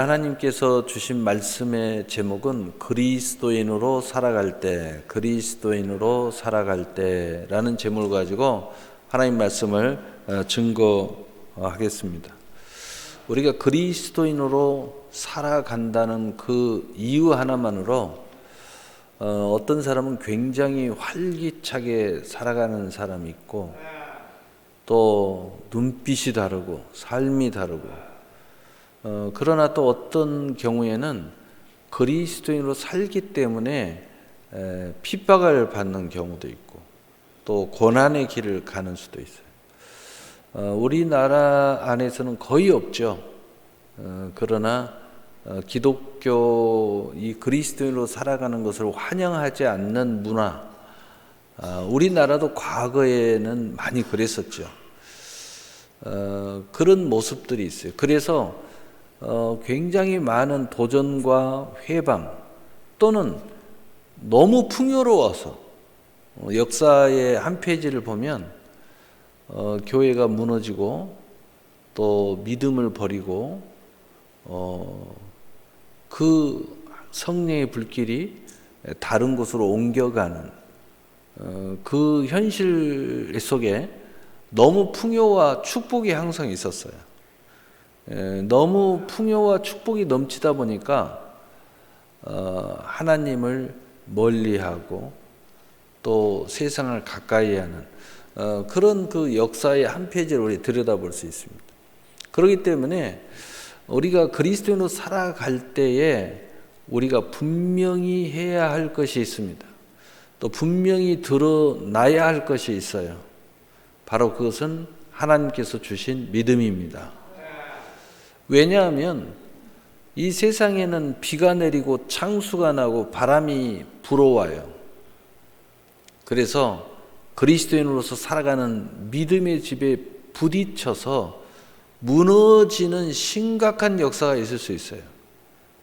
하나님께서 주신 말씀의 제목은 그리스도인으로 살아갈 때라는 제목을 가지고 하나님 말씀을 증거하겠습니다. 우리가 그리스도인으로 살아간다는 그 이유 하나만으로 어떤 사람은 굉장히 활기차게 살아가는 사람이 있고, 또 눈빛이 다르고 삶이 다르고, 그러나 또 어떤 경우에는 그리스도인으로 살기 때문에 핍박을 받는 경우도 있고, 또 고난의 길을 가는 수도 있어요. 우리나라 안에서는 거의 없죠. 그러나 기독교 이 그리스도인으로 살아가는 것을 환영하지 않는 문화, 우리나라도 과거에는 많이 그랬었죠. 그런 모습들이 있어요. 그래서 굉장히 많은 도전과 회방, 또는 너무 풍요로워서 역사의 한 페이지를 보면 교회가 무너지고 또 믿음을 버리고 그 성령의 불길이 다른 곳으로 옮겨가는 그 현실 속에 너무 풍요와 축복이 항상 있었어요. 너무 풍요와 축복이 넘치다 보니까 하나님을 멀리하고 또 세상을 가까이 하는 그런 그 역사의 한 페이지를 우리 들여다볼 수 있습니다. 그렇기 때문에 우리가 그리스도인으로 살아갈 때에 우리가 분명히 해야 할 것이 있습니다. 또 분명히 드러나야 할 것이 있어요. 바로 그것은 하나님께서 주신 믿음입니다. 왜냐하면 이 세상에는 비가 내리고 창수가 나고 바람이 불어와요. 그래서 그리스도인으로서 살아가는 믿음의 집에 부딪혀서 무너지는 심각한 역사가 있을 수 있어요.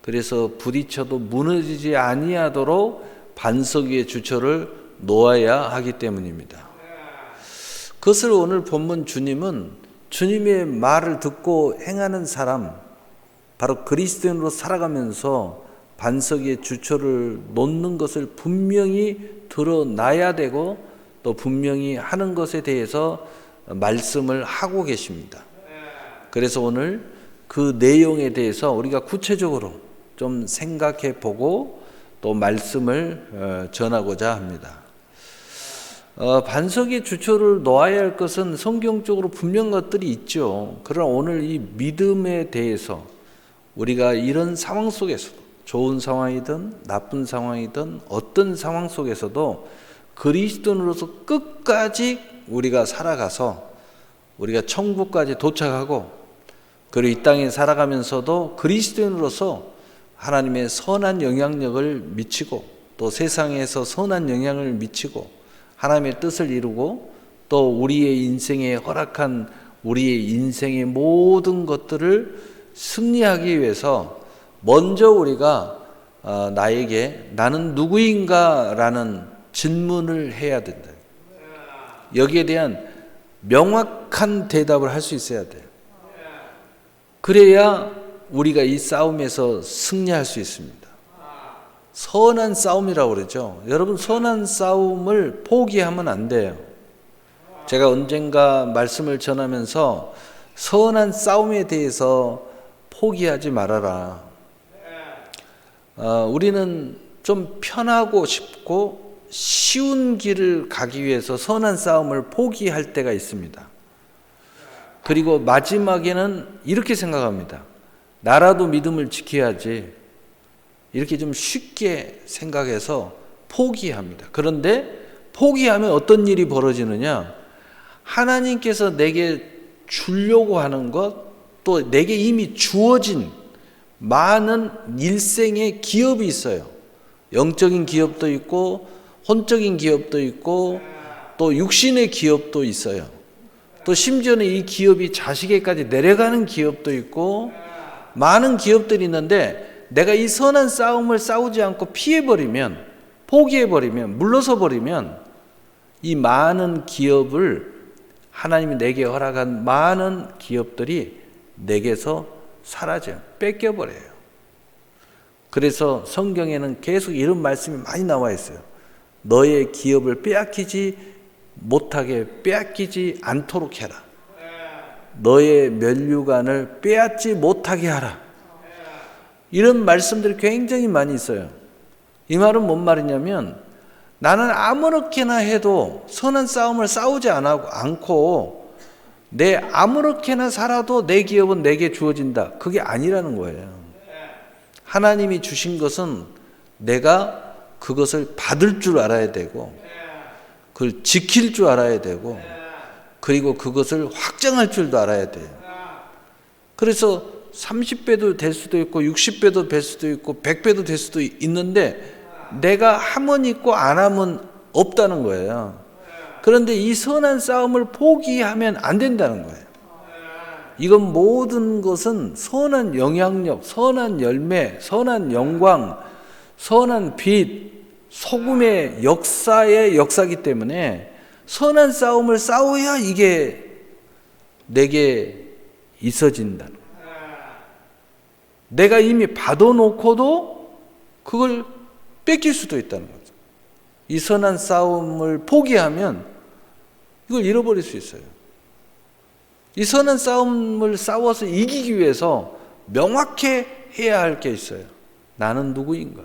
그래서 부딪혀도 무너지지 아니하도록 반석 위에 주처를 놓아야 하기 때문입니다. 그것을 오늘 본문 주님은 주님의 말을 듣고 행하는 사람, 바로 그리스도인으로 살아가면서 반석 위에 주처를 놓는 것을 분명히 드러나야 되고, 또 분명히 하는 것에 대해서 말씀을 하고 계십니다. 그래서 오늘 그 내용에 대해서 우리가 구체적으로 좀 생각해 보고 또 말씀을 전하고자 합니다. 반석의 주처를 놓아야 할 것은 성경적으로 분명한 것들이 있죠. 그러나 오늘 이 믿음에 대해서 우리가 이런 상황 속에서도, 좋은 상황이든 나쁜 상황이든 어떤 상황 속에서도 그리스도인으로서 끝까지 우리가 살아가서 우리가 천국까지 도착하고, 그리고 이 땅에 살아가면서도 그리스도인으로서 하나님의 선한 영향력을 미치고, 또 세상에서 선한 영향을 미치고 하나님의 뜻을 이루고, 또 우리의 인생에 허락한 우리의 인생의 모든 것들을 승리하기 위해서 먼저 우리가 나는 누구인가 라는 질문을 해야 된다. 여기에 대한 명확한 대답을 할 수 있어야 돼요. 그래야 우리가 이 싸움에서 승리할 수 있습니다. 선한 싸움이라고 그러죠. 여러분, 선한 싸움을 포기하면 안 돼요. 제가 언젠가 말씀을 전하면서 선한 싸움에 대해서 포기하지 말아라. 우리는 좀 편하고 쉽고 쉬운 길을 가기 위해서 선한 싸움을 포기할 때가 있습니다. 그리고 마지막에는 이렇게 생각합니다. 나라도 믿음을 지켜야지. 이렇게 좀 쉽게 생각해서 포기합니다. 그런데 포기하면 어떤 일이 벌어지느냐? 하나님께서 내게 주려고 하는 것, 또 내게 이미 주어진 많은 일생의 기업이 있어요. 영적인 기업도 있고, 혼적인 기업도 있고, 또 육신의 기업도 있어요. 또 심지어는 이 기업이 자식에까지 내려가는 기업도 있고, 많은 기업들이 있는데, 내가 이 선한 싸움을 싸우지 않고 피해버리면, 포기해버리면, 물러서버리면 이 많은 기업을, 하나님이 내게 허락한 많은 기업들이 내게서 사라져요. 뺏겨버려요. 그래서 성경에는 계속 이런 말씀이 많이 나와 있어요. 너의 기업을 빼앗기지 않도록 해라. 너의 면류관을 빼앗지 못하게 하라. 이런 말씀들이 굉장히 많이 있어요. 이 말은 뭔 말이냐면 나는 아무렇게나 해도 선한 싸움을 싸우지 않고 내 아무렇게나 살아도 내 기업은 내게 주어진다. 그게 아니라는 거예요. 하나님이 주신 것은 내가 그것을 받을 줄 알아야 되고 그걸 지킬 줄 알아야 되고 그리고 그것을 확정할 줄도 알아야 돼요. 그래서 30배도 될 수도 있고 60배도 될 수도 있고 100배도 될 수도 있는데 내가 하면 있고 안 하면 없다는 거예요. 그런데 이 선한 싸움을 포기하면 안 된다는 거예요. 이건 모든 것은 선한 영향력, 선한 열매, 선한 영광, 선한 빛, 소금의 역사의 역사이기 때문에 선한 싸움을 싸워야 이게 내게 있어진다는 거예요. 내가 이미 받아놓고도 그걸 뺏길 수도 있다는 거죠. 이 선한 싸움을 포기하면 이걸 잃어버릴 수 있어요. 이 선한 싸움을 싸워서 이기기 위해서 명확히 해야 할 게 있어요. 나는 누구인가?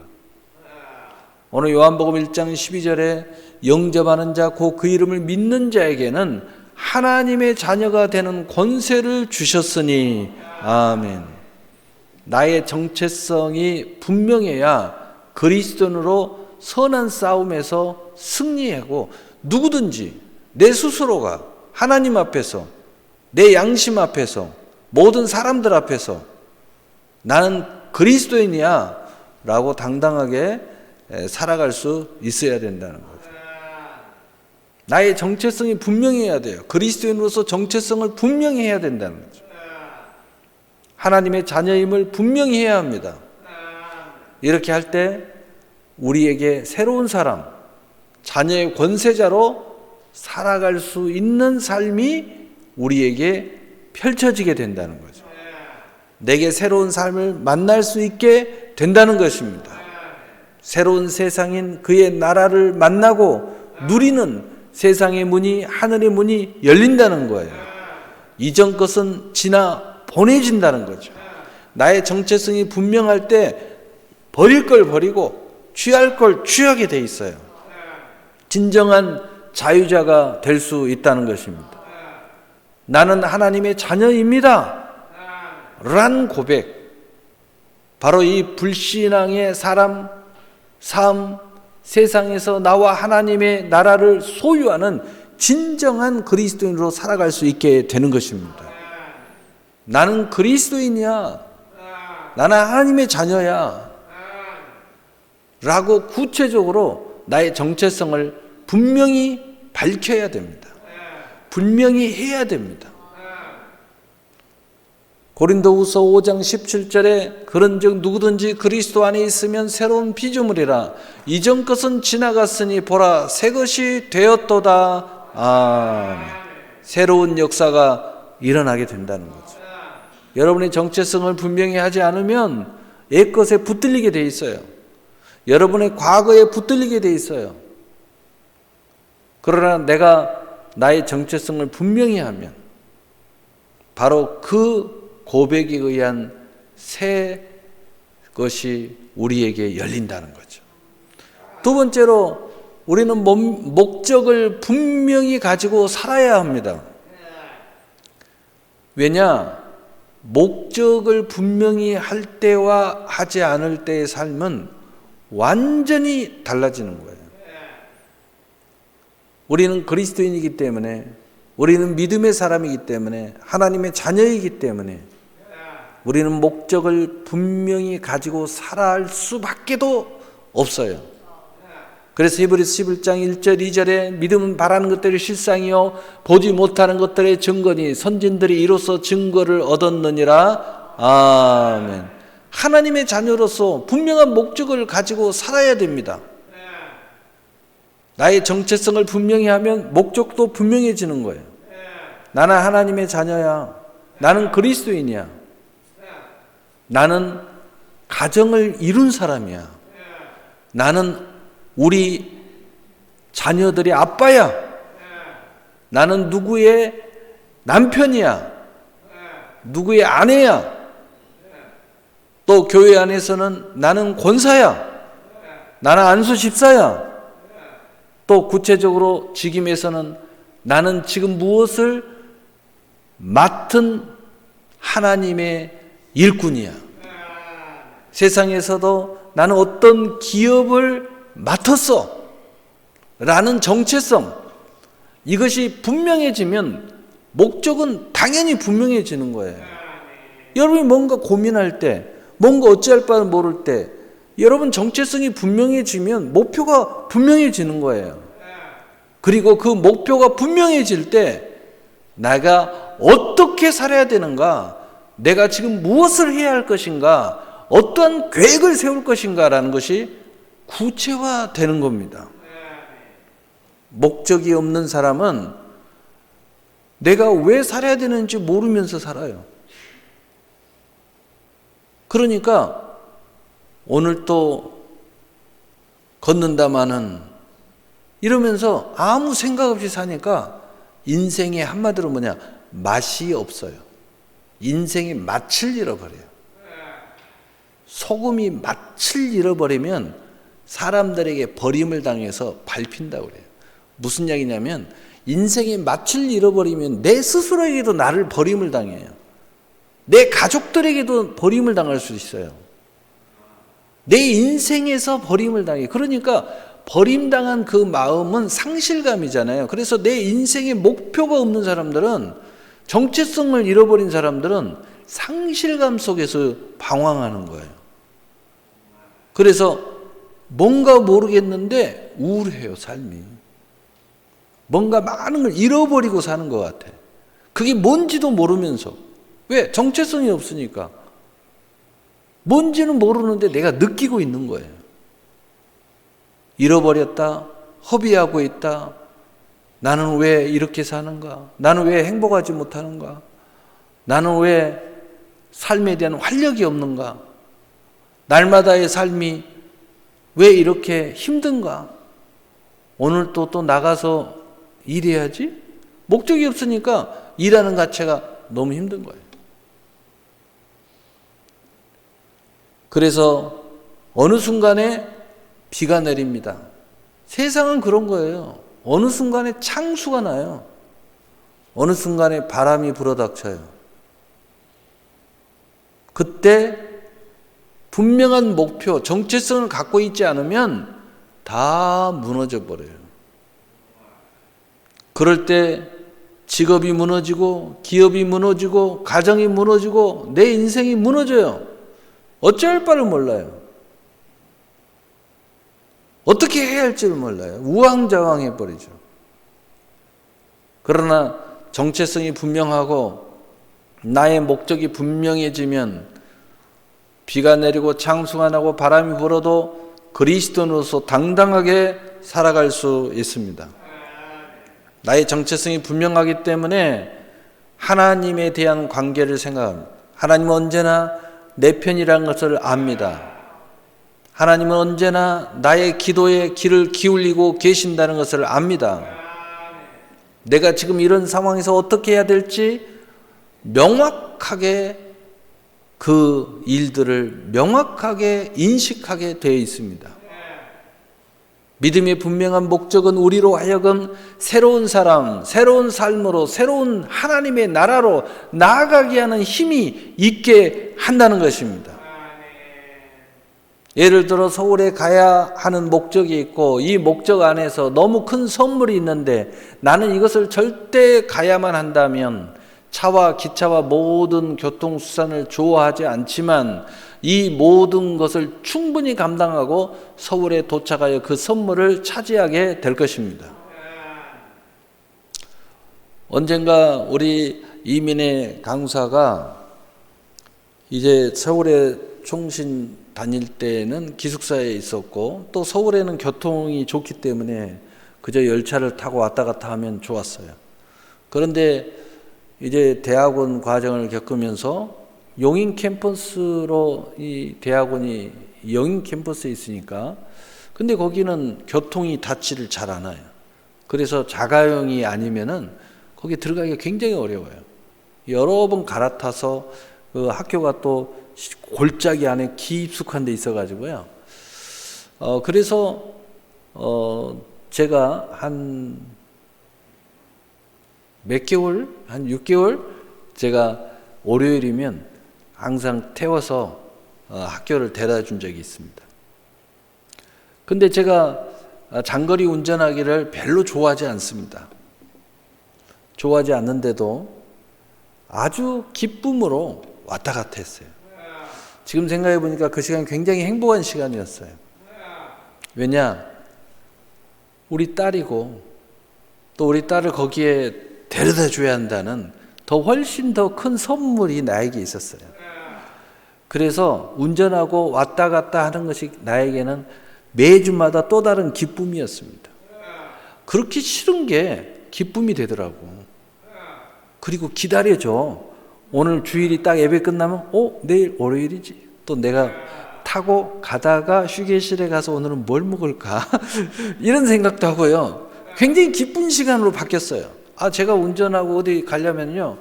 오늘 요한복음 1장 12절에 영접하는 자, 곧 그 이름을 믿는 자에게는 하나님의 자녀가 되는 권세를 주셨으니 아멘. 나의 정체성이 분명해야 그리스도인으로 선한 싸움에서 승리하고 누구든지 내 스스로가 하나님 앞에서 내 양심 앞에서 모든 사람들 앞에서 나는 그리스도인이야 라고 당당하게 살아갈 수 있어야 된다는 거죠. 나의 정체성이 분명해야 돼요. 그리스도인으로서 정체성을 분명히 해야 된다는 거죠. 하나님의 자녀임을 분명히 해야 합니다. 이렇게 할 때 우리에게 새로운 사람, 자녀의 권세자로 살아갈 수 있는 삶이 우리에게 펼쳐지게 된다는 거죠. 내게 새로운 삶을 만날 수 있게 된다는 것입니다. 새로운 세상인 그의 나라를 만나고 누리는 세상의 문이, 하늘의 문이 열린다는 거예요. 이전 것은 지나 보내진다는 거죠. 나의 정체성이 분명할 때 버릴 걸 버리고 취할 걸 취하게 돼 있어요. 진정한 자유자가 될 수 있다는 것입니다. 나는 하나님의 자녀입니다 란 고백, 바로 이 불신앙의 사람, 삶, 세상에서 나와 하나님의 나라를 소유하는 진정한 그리스도인으로 살아갈 수 있게 되는 것입니다. 나는 그리스도인이야, 나는 하나님의 자녀야 라고 구체적으로 나의 정체성을 분명히 밝혀야 됩니다. 분명히 해야 됩니다. 고린도후서 5장 17절에 그런즉 누구든지 그리스도 안에 있으면 새로운 피조물이라, 이전 것은 지나갔으니 보라 새 것이 되었도다. 아멘. 새로운 역사가 일어나게 된다는 거죠. 여러분의 정체성을 분명히 하지 않으면 옛것에 붙들리게 돼 있어요. 여러분의 과거에 붙들리게 돼 있어요. 그러나 내가 나의 정체성을 분명히 하면 바로 그 고백에 의한 새 것이 우리에게 열린다는 거죠. 두 번째로 우리는 목적을 분명히 가지고 살아야 합니다. 왜냐? 목적을 분명히 할 때와 하지 않을 때의 삶은 완전히 달라지는 거예요. 우리는 그리스도인이기 때문에, 우리는 믿음의 사람이기 때문에, 하나님의 자녀이기 때문에 우리는 목적을 분명히 가지고 살아갈 수밖에도 없어요. 그래서 히브리서 11장 1절 2절에 믿음은 바라는 것들의 실상이요 보지 못하는 것들의 증거니 선진들이 이로써 증거를 얻었느니라. 아멘. 하나님의 자녀로서 분명한 목적을 가지고 살아야 됩니다. 나의 정체성을 분명히 하면 목적도 분명해지는 거예요. 나는 하나님의 자녀야. 나는 그리스도인이야. 나는 가정을 이룬 사람이야. 나는 우리 자녀들의 아빠야. 나는 누구의 남편이야. 누구의 아내야. 또 교회 안에서는 나는 권사야. 나는 안수 집사야. 또 구체적으로 직임에서는 나는 지금 무엇을 맡은 하나님의 일꾼이야. 세상에서도 나는 어떤 기업을 맡았어 라는 정체성, 이것이 분명해지면 목적은 당연히 분명해지는 거예요. 여러분이 뭔가 고민할 때, 뭔가 어찌할 바를 모를 때 여러분 정체성이 분명해지면 목표가 분명해지는 거예요. 그리고 그 목표가 분명해질 때 내가 어떻게 살아야 되는가, 내가 지금 무엇을 해야 할 것인가, 어떠한 계획을 세울 것인가라는 것이 구체화되는 겁니다. 목적이 없는 사람은 내가 왜 살아야 되는지 모르면서 살아요. 그러니까 오늘 또 걷는다마는 이러면서 아무 생각 없이 사니까 인생의 한마디로 뭐냐, 맛이 없어요. 인생의 맛을 잃어버려요. 소금이 맛을 잃어버리면 사람들에게 버림을 당해서 밟힌다고 그래요. 무슨 이야기냐면 인생의 맛을 잃어버리면 내 스스로에게도 나를 버림을 당해요. 내 가족들에게도 버림을 당할 수 있어요. 내 인생에서 버림을 당해요. 그러니까 버림당한 그 마음은 상실감이잖아요. 그래서 내 인생의 목표가 없는 사람들은, 정체성을 잃어버린 사람들은 상실감 속에서 방황하는 거예요. 그래서 뭔가 모르겠는데 우울해요, 삶이. 뭔가 많은 걸 잃어버리고 사는 것 같아. 그게 뭔지도 모르면서. 왜? 정체성이 없으니까. 뭔지는 모르는데 내가 느끼고 있는 거예요. 잃어버렸다, 허비하고 있다, 나는 왜 이렇게 사는가, 나는 왜 행복하지 못하는가, 나는 왜 삶에 대한 활력이 없는가, 날마다의 삶이 왜 이렇게 힘든가, 오늘 또 나가서 일해야지? 목적이 없으니까 일하는 자체가 너무 힘든 거예요. 그래서 어느 순간에 비가 내립니다. 세상은 그런 거예요. 어느 순간에 창수가 나요. 어느 순간에 바람이 불어닥쳐요. 그때 분명한 목표, 정체성을 갖고 있지 않으면 다 무너져 버려요. 그럴 때 직업이 무너지고, 기업이 무너지고, 가정이 무너지고, 내 인생이 무너져요. 어찌할 바를 몰라요. 어떻게 해야 할지를 몰라요. 우왕좌왕해버리죠. 그러나 정체성이 분명하고 나의 목적이 분명해지면 비가 내리고 창수가 나고 바람이 불어도 그리스도인으로서 당당하게 살아갈 수 있습니다. 나의 정체성이 분명하기 때문에 하나님에 대한 관계를 생각합니다. 하나님은 언제나 내 편이라는 것을 압니다. 하나님은 언제나 나의 기도에 귀를 기울이고 계신다는 것을 압니다. 내가 지금 이런 상황에서 어떻게 해야 될지 명확하게, 그 일들을 명확하게 인식하게 되어 있습니다. 믿음의 분명한 목적은 우리로 하여금 새로운 사람, 새로운 삶으로, 새로운 하나님의 나라로 나아가게 하는 힘이 있게 한다는 것입니다. 예를 들어 서울에 가야 하는 목적이 있고, 이 목적 안에서 너무 큰 선물이 있는데 나는 이것을 절대 가야만 한다면 차와 기차와 모든 교통수단을 좋아하지 않지만 이 모든 것을 충분히 감당하고 서울에 도착하여 그 선물을 차지하게 될 것입니다. 언젠가 우리 이민의 강사가 이제 서울에 총신 다닐 때는 기숙사에 있었고, 또 서울에는 교통이 좋기 때문에 그저 열차를 타고 왔다 갔다 하면 좋았어요. 그런데 이제 대학원 과정을 겪으면서 용인 캠퍼스로 이 대학원이 용인 캠퍼스에 있으니까, 근데 거기는 교통이 닿지를 잘 않아요. 그래서 자가용이 아니면은 거기 들어가기가 굉장히 어려워요. 여러 번 갈아타서 그 학교가 또 골짜기 안에 깊숙한 데 있어가지고요. 그래서 제가 한 몇 개월, 한 6개월 제가 월요일이면 항상 태워서 학교를 데려다 준 적이 있습니다. 근데 제가 장거리 운전하기를 별로 좋아하지 않습니다. 좋아하지 않는데도 아주 기쁨으로 왔다 갔다 했어요. 지금 생각해 보니까 그 시간이 굉장히 행복한 시간이었어요. 왜냐? 우리 딸이고 또 우리 딸을 거기에 데려다 줘야 한다는 더 훨씬 더 큰 선물이 나에게 있었어요. 그래서 운전하고 왔다 갔다 하는 것이 나에게는 매주마다 또 다른 기쁨이었습니다. 그렇게 싫은 게 기쁨이 되더라고. 그리고 기다려줘. 오늘 주일이 딱 예배 끝나면 내일 월요일이지. 또 내가 타고 가다가 휴게실에 가서 오늘은 뭘 먹을까? 이런 생각도 하고요. 굉장히 기쁜 시간으로 바뀌었어요. 제가 운전하고 어디 가려면요,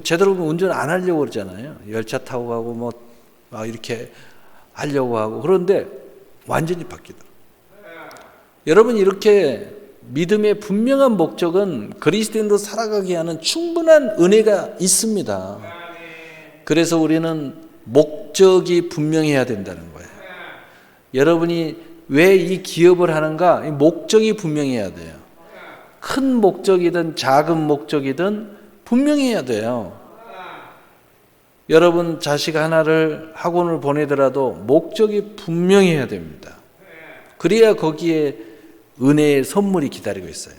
제대로 운전 안 하려고 그러잖아요. 열차 타고 가고 이렇게 하려고 하고. 그런데 완전히 바뀌더라고요. 여러분, 이렇게 믿음의 분명한 목적은 그리스도인으로 살아가게 하는 충분한 은혜가 있습니다. 그래서 우리는 목적이 분명해야 된다는 거예요. 여러분이 왜 이 기업을 하는가? 목적이 분명해야 돼요. 큰 목적이든 작은 목적이든 분명해야 돼요. 여러분 자식 하나를 학원을 보내더라도 목적이 분명해야 됩니다. 그래야 거기에 은혜의 선물이 기다리고 있어요.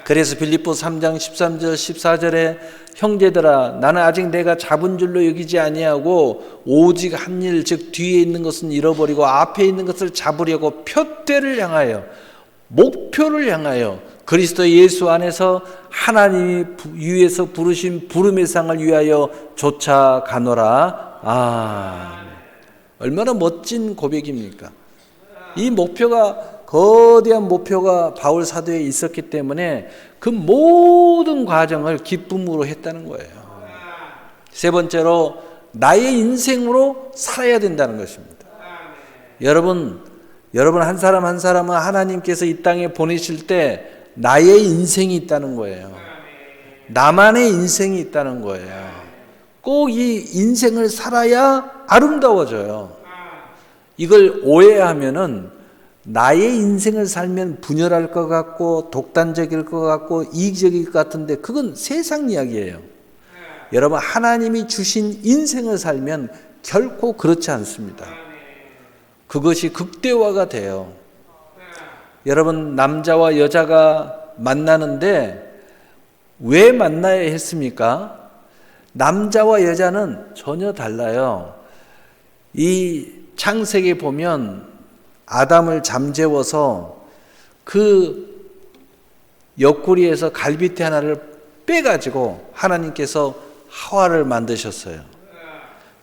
그래서 빌립보 3장 13절 14절에 형제들아 나는 아직 내가 잡은 줄로 여기지 아니하고 오직 한 일 즉 뒤에 있는 것은 잃어버리고 앞에 있는 것을 잡으려고 표대를 향하여 목표를 향하여 그리스도 예수 안에서 하나님이 위에서 부르신 부름의 상을 위하여 쫓아가노라. 얼마나 멋진 고백입니까? 이 목표가 거대한 목표가 바울 사도에 있었기 때문에 그 모든 과정을 기쁨으로 했다는 거예요. 세 번째로 나의 인생으로 살아야 된다는 것입니다. 여러분 한 사람 한 사람은 하나님께서 이 땅에 보내실 때 나의 인생이 있다는 거예요. 나만의 인생이 있다는 거예요. 꼭 이 인생을 살아야 아름다워져요. 이걸 오해하면은 나의 인생을 살면 분열할 것 같고 독단적일 것 같고 이기적일 것 같은데 그건 세상 이야기예요. 여러분 하나님이 주신 인생을 살면 결코 그렇지 않습니다. 그것이 극대화가 돼요. 여러분 남자와 여자가 만나는데 왜 만나야 했습니까? 남자와 여자는 전혀 달라요. 이 창세기에 보면 아담을 잠재워서 그 옆구리에서 갈비뼈 하나를 빼가지고 하나님께서 하와를 만드셨어요.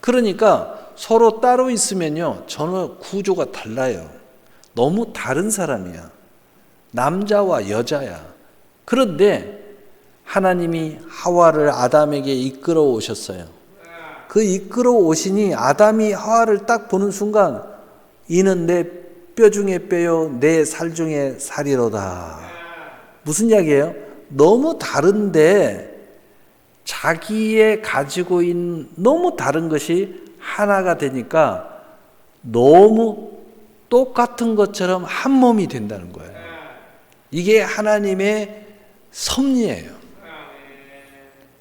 그러니까 서로 따로 있으면요 전혀 구조가 달라요. 너무 다른 사람이야. 남자와 여자야. 그런데 하나님이 하와를 아담에게 이끌어 오셨어요. 그 이끌어 오시니 아담이 하와를 딱 보는 순간 이는 내 뼈 중에 뼈요 내 살 중에 살이로다. 무슨 이야기예요? 너무 다른데 자기의 가지고 있는 너무 다른 것이 하나가 되니까 너무 똑같은 것처럼 한 몸이 된다는 거예요. 이게 하나님의 섭리예요.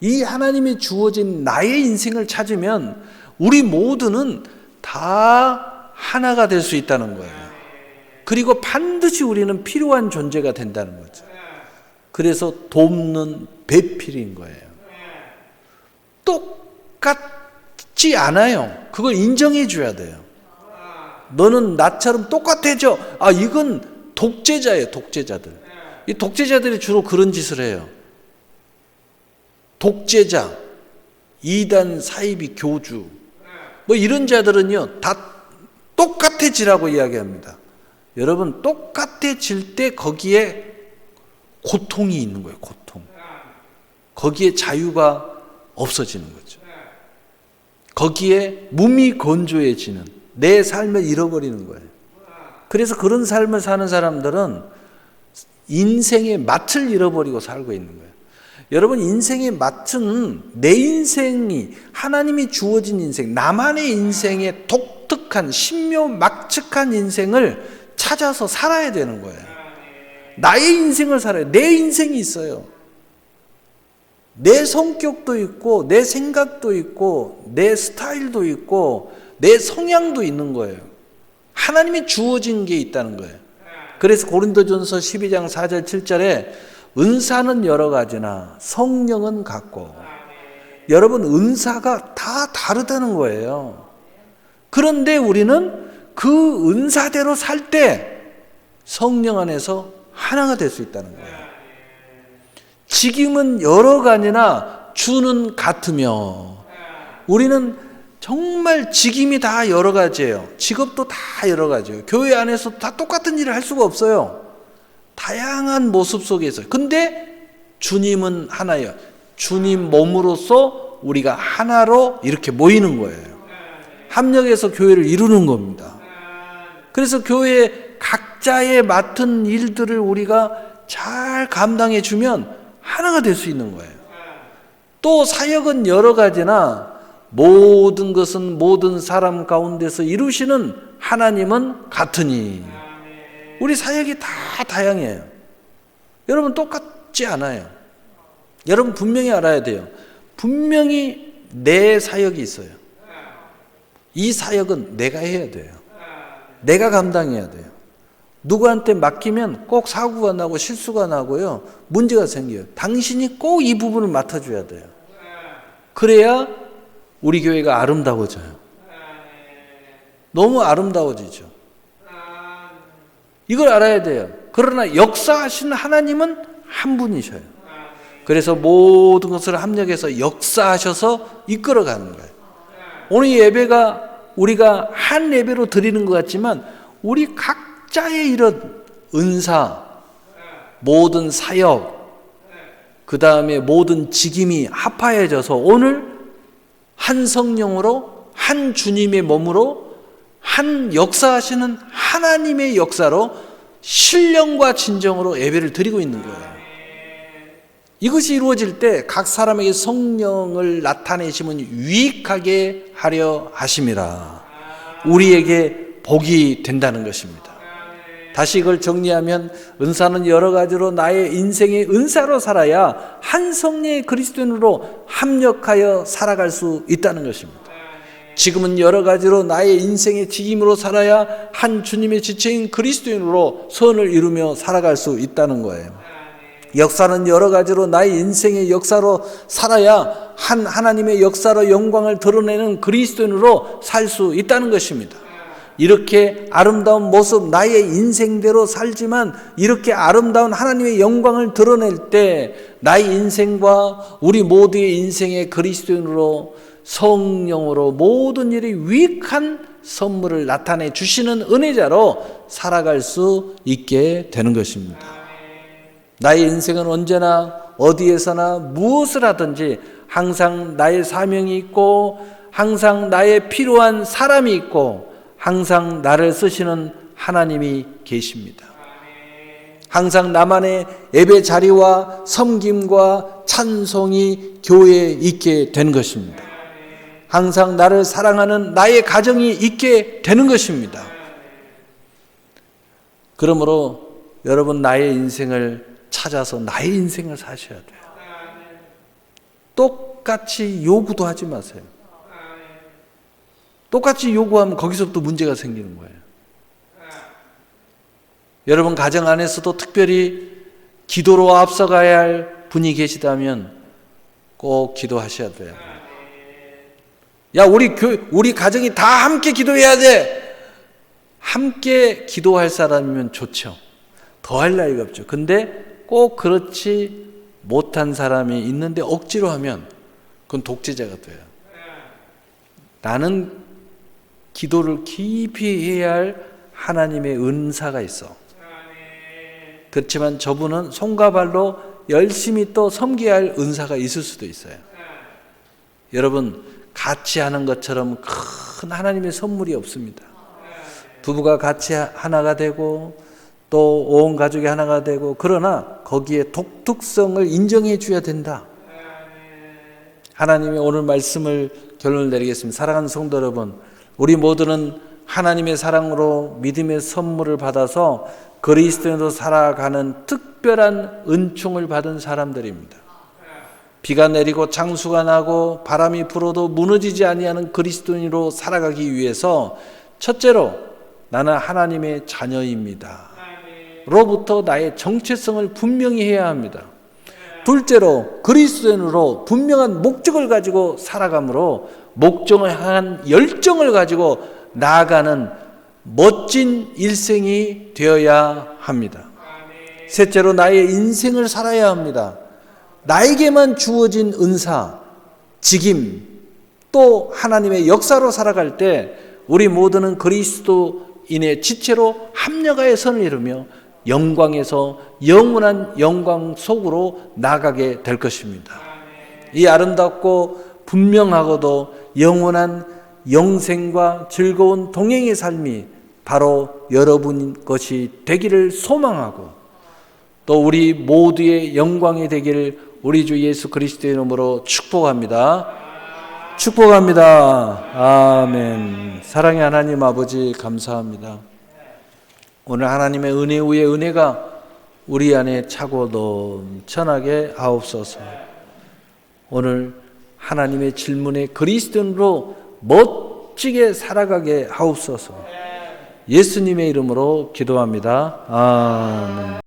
이 하나님이 주어진 나의 인생을 찾으면 우리 모두는 다 하나가 될 수 있다는 거예요. 그리고 반드시 우리는 필요한 존재가 된다는 거죠. 그래서 돕는 배필인 거예요. 똑같지 않아요. 그걸 인정해 줘야 돼요. 너는 나처럼 똑같아져. 이건 독재자예요. 독재자들. 이 독재자들이 주로 그런 짓을 해요. 독재자. 이단 사이비 교주 뭐 이런 자들은요 다 똑같아지라고 이야기합니다. 여러분 똑같아질 때 거기에 고통이 있는 거예요. 고통. 거기에 자유가 없어지는 거죠. 거기에 몸이 건조해지는, 내 삶을 잃어버리는 거예요. 그래서 그런 삶을 사는 사람들은 인생의 맛을 잃어버리고 살고 있는 거예요. 여러분 인생의 맛은 내 인생이 하나님이 주어진 인생, 나만의 인생의 독특한 신묘막측한 인생을 찾아서 살아야 되는 거예요. 나의 인생을 살아요. 내 인생이 있어요. 내 성격도 있고 내 생각도 있고 내 스타일도 있고 내 성향도 있는 거예요. 하나님이 주어진 게 있다는 거예요. 그래서 고린도전서 12장 4절 7절에 은사는 여러 가지나 성령은 같고, 여러분 은사가 다 다르다는 거예요. 그런데 우리는 그 은사대로 살 때 성령 안에서 하나가 될 수 있다는 거예요. 직임은 여러 가지나 주는 같으며, 우리는 정말 직임이 다 여러 가지예요. 직업도 다 여러 가지예요. 교회 안에서 다 똑같은 일을 할 수가 없어요. 다양한 모습 속에서. 근데 주님은 하나예요. 주님 몸으로서 우리가 하나로 이렇게 모이는 거예요. 합력해서 교회를 이루는 겁니다. 그래서 교회 각자의 맡은 일들을 우리가 잘 감당해 주면 하나가 될 수 있는 거예요. 또 사역은 여러 가지나 모든 것은 모든 사람 가운데서 이루시는 하나님은 같으니, 우리 사역이 다 다양해요. 여러분 똑같지 않아요. 여러분 분명히 알아야 돼요. 분명히 내 사역이 있어요. 이 사역은 내가 해야 돼요. 내가 감당해야 돼요. 누구한테 맡기면 꼭 사고가 나고 실수가 나고요, 문제가 생겨요. 당신이 꼭 이 부분을 맡아줘야 돼요. 그래야 우리 교회가 아름다워져요. 너무 아름다워지죠. 이걸 알아야 돼요. 그러나 역사하시는 하나님은 한 분이셔요. 그래서 모든 것을 합력해서 역사하셔서 이끌어가는 거예요. 오늘 예배가 우리가 한 예배로 드리는 것 같지만 우리 각자의 이런 은사, 모든 사역, 그 다음에 모든 직임이 합하여져서 오늘 한 성령으로, 한 주님의 몸으로, 한 역사하시는 하나님의 역사로 신령과 진정으로 예배를 드리고 있는 거예요. 이것이 이루어질 때 각 사람에게 성령을 나타내심은 유익하게 하려 하심이라. 우리에게 복이 된다는 것입니다. 다시 이걸 정리하면 은사는 여러 가지로 나의 인생의 은사로 살아야 한 성령의 그리스도인으로 합력하여 살아갈 수 있다는 것입니다. 지금은 여러 가지로 나의 인생의 직임으로 살아야 한 주님의 지체인 그리스도인으로 선을 이루며 살아갈 수 있다는 거예요. 역사는 여러 가지로 나의 인생의 역사로 살아야 한 하나님의 역사로 영광을 드러내는 그리스도인으로 살 수 있다는 것입니다. 이렇게 아름다운 모습, 나의 인생대로 살지만 이렇게 아름다운 하나님의 영광을 드러낼 때 나의 인생과 우리 모두의 인생의 그리스도인으로 성령으로 모든 일이 유익한 선물을 나타내 주시는 은혜자로 살아갈 수 있게 되는 것입니다. 나의 인생은 언제나 어디에서나 무엇을 하든지 항상 나의 사명이 있고, 항상 나의 필요한 사람이 있고, 항상 나를 쓰시는 하나님이 계십니다. 항상 나만의 예배 자리와 섬김과 찬송이 교회에 있게 되는 것입니다. 항상 나를 사랑하는 나의 가정이 있게 되는 것입니다. 그러므로 여러분 나의 인생을 찾아서 나의 인생을 사셔야 돼요. 똑같이 요구도 하지 마세요. 똑같이 요구하면 거기서부터 문제가 생기는 거예요. 여러분 가정 안에서도 특별히 기도로 앞서가야 할 분이 계시다면 꼭 기도하셔야 돼요. 야, 우리 가정이 다 함께 기도해야 돼. 함께 기도할 사람이면 좋죠. 더 할 나위가 없죠. 근데 꼭 그렇지 못한 사람이 있는데 억지로 하면 그건 독재자가 돼요. 나는 기도를 깊이 해야 할 하나님의 은사가 있어. 그렇지만 저분은 손과 발로 열심히 또 섬겨야 할 은사가 있을 수도 있어요. 여러분, 같이 하는 것처럼 큰 하나님의 선물이 없습니다. 부부가 같이 하나가 되고 또 온 가족이 하나가 되고, 그러나 거기에 독특성을 인정해 줘야 된다. 하나님의 오늘 말씀을 결론을 내리겠습니다. 사랑하는 성도 여러분, 우리 모두는 하나님의 사랑으로 믿음의 선물을 받아서 그리스도인으로 살아가는 특별한 은총을 받은 사람들입니다. 비가 내리고 장수가 나고 바람이 불어도 무너지지 아니하는 그리스도인으로 살아가기 위해서, 첫째로 나는 하나님의 자녀입니다 로부터 나의 정체성을 분명히 해야 합니다. 둘째로 그리스도인으로 분명한 목적을 가지고 살아가므로 목적을 향한 열정을 가지고 나아가는 멋진 일생이 되어야 합니다. 셋째로 나의 인생을 살아야 합니다. 나에게만 주어진 은사, 직임, 또 하나님의 역사로 살아갈 때 우리 모두는 그리스도인의 지체로 합력하여 선을 이루며 영광에서 영원한 영광 속으로 나가게 될 것입니다. 이 아름답고 분명하고도 영원한 영생과 즐거운 동행의 삶이 바로 여러분 것이 되기를 소망하고, 또 우리 모두의 영광이 되기를 우리 주 예수 그리스도의 이름으로 축복합니다. 축복합니다. 아멘. 사랑의 하나님 아버지, 감사합니다. 오늘 하나님의 은혜 위에 은혜가 우리 안에 차고 넘쳐나게 하옵소서. 오늘 하나님의 질문에 그리스도인으로 멋지게 살아가게 하옵소서. 예수님의 이름으로 기도합니다. 아멘.